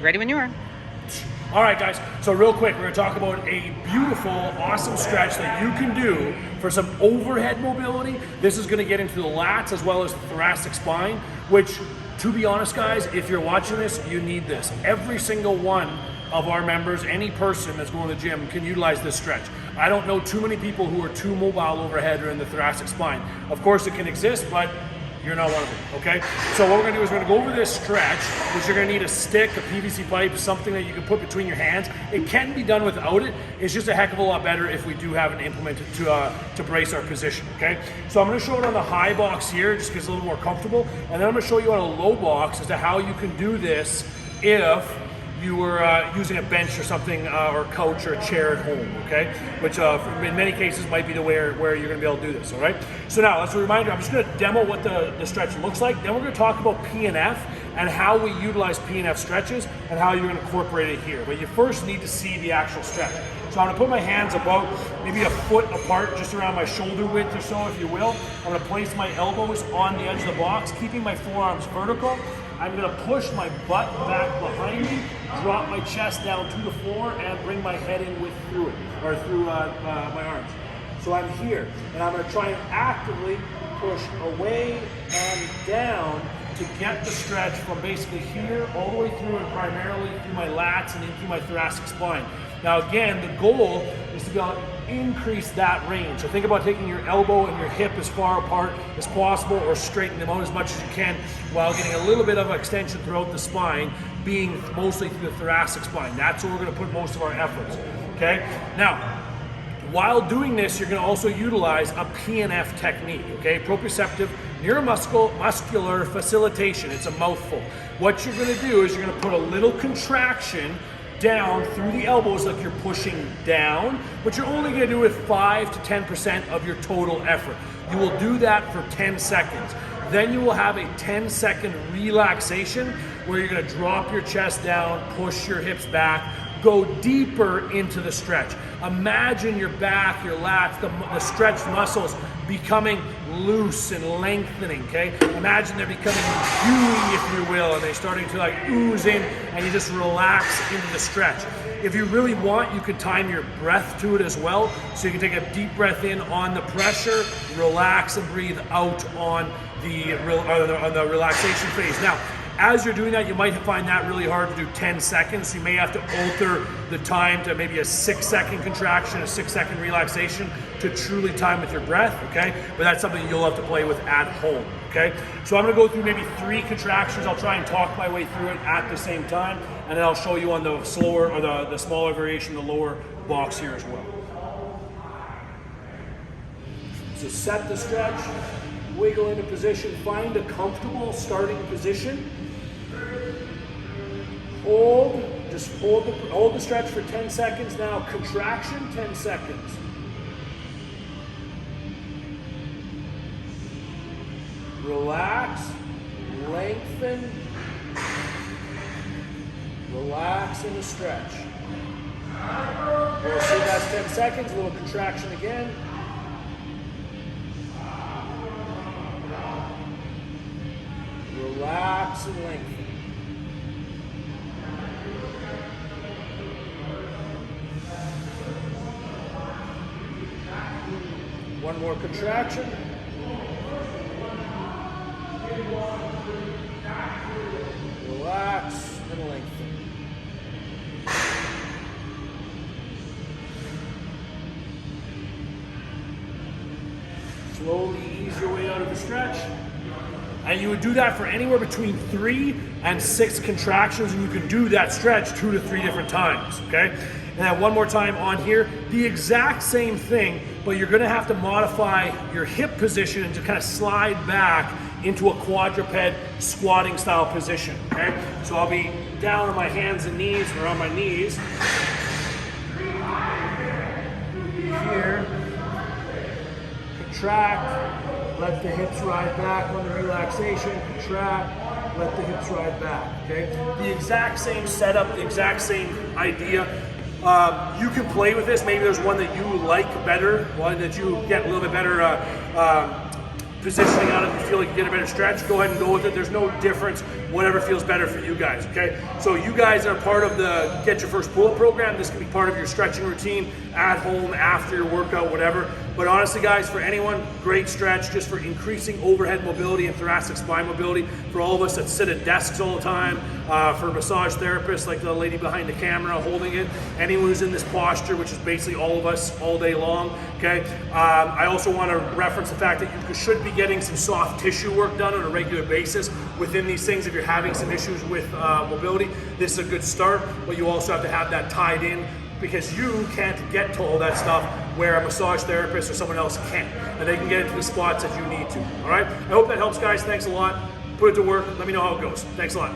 Ready when you are. All right, guys, so real quick, we're gonna talk about a beautiful, awesome stretch that you can do for some overhead mobility. This is gonna get into the lats as well as the thoracic spine, which, to be honest, guys, if you're watching this, you need this. Every single one of our members, any person that's going to the gym can utilize this stretch. I don't know too many people who are too mobile overhead or in the thoracic spine. Of course, it can exist, but you're not one of them, okay? So what we're gonna do is we're gonna go over this stretch, which you're gonna need a stick, a PVC pipe, something that you can put between your hands. It can be done without it. It's just a heck of a lot better if we do have it implemented to brace our position, okay? So I'm gonna show it on the high box here, just because it's a little more comfortable, and then I'm gonna show you on a low box as to how you can do this if you were using a bench or something, or a couch or a chair at home, okay? Which in many cases might be the where you're gonna be able to do this, all right? So now, as a reminder, I'm just gonna demo what the stretch looks like. Then we're gonna talk about PNF and how we utilize PNF stretches and how you're gonna incorporate it here. But you first need to see the actual stretch. So I'm gonna put my hands about maybe a foot apart, just around my shoulder width or so, if you will. I'm gonna place my elbows on the edge of the box, keeping my forearms vertical. I'm gonna push my butt back behind me, drop my chest down to the floor, and bring my head in through my arms. So I'm here, and I'm gonna try and actively push away and down to get the stretch from basically here all the way through and primarily through my lats and into my thoracic spine. Now again, the goal is to be able to increase that range. So think about taking your elbow and your hip as far apart as possible, or straighten them out as much as you can while getting a little bit of extension throughout the spine, being mostly through the thoracic spine. That's where we're gonna put most of our efforts, okay? Now, while doing this, you're gonna also utilize a PNF technique, okay? Proprioceptive neuromuscular facilitation. It's a mouthful. What you're gonna do is you're gonna put a little contraction down through the elbows like you're pushing down, but you're only gonna do it 5 to 10% of your total effort. You will do that for 10 seconds. Then you will have a 10-second relaxation where you're gonna drop your chest down, push your hips back, go deeper into the stretch. Imagine your back, your lats, the stretched muscles becoming loose and lengthening, okay? Imagine they're becoming gooey, if you will, and they're starting to like ooze in, and you just relax into the stretch. If you really want, you could time your breath to it as well. So you can take a deep breath in on the pressure, relax and breathe out on the relaxation phase. Now, as you're doing that, you might find that really hard to do 10 seconds. You may have to alter the time to maybe a 6-second contraction, a 6-second relaxation to truly time with your breath, okay? But that's something you'll have to play with at home, okay? So I'm gonna go through maybe 3 contractions. I'll try and talk my way through it at the same time, and then I'll show you on the slower or the smaller variation, the lower box here as well. So set the stretch, wiggle into position, find a comfortable starting position. Hold, just hold the stretch for 10 seconds. Now contraction, 10 seconds. Relax, lengthen, relax in the stretch. We'll see that's 10 seconds, a little contraction again. Relax and lengthen. One more contraction. Relax and lengthen. Slowly ease your way out of the stretch. And you would do that for anywhere between 3 and 6 contractions, and you can do that stretch 2 to 3 different times, okay? And then one more time on here, the exact same thing, but you're gonna have to modify your hip position and to kind of slide back into a quadruped squatting style position, okay? So I'll be down on my hands and knees, or on my knees. Here, contract, let the hips ride back on the relaxation, contract, let the hips ride back, okay? The exact same setup, the exact same idea. You can play with this. Maybe there's one that you like better, one that you get a little bit better positioning on it, you feel like you get a better stretch, go ahead and go with it. There's no difference, whatever feels better for you guys, okay? So you guys are part of the Get Your First Pull-Up program. This can be part of your stretching routine at home, after your workout, whatever. But honestly, guys, for anyone, great stretch just for increasing overhead mobility and thoracic spine mobility. For all of us that sit at desks all the time, for massage therapists like the lady behind the camera holding it, anyone who's in this posture, which is basically all of us all day long, okay? I also want to reference the fact that you should be getting some soft tissue work done on a regular basis within these things. If you're having some issues with mobility, this is a good start, but you also have to have that tied in, because you can't get to all that stuff where a massage therapist or someone else can, and they can get into the spots that you need to. All right, I hope that helps, guys. Thanks a lot. Put it to work. Let me know how it goes. Thanks a lot.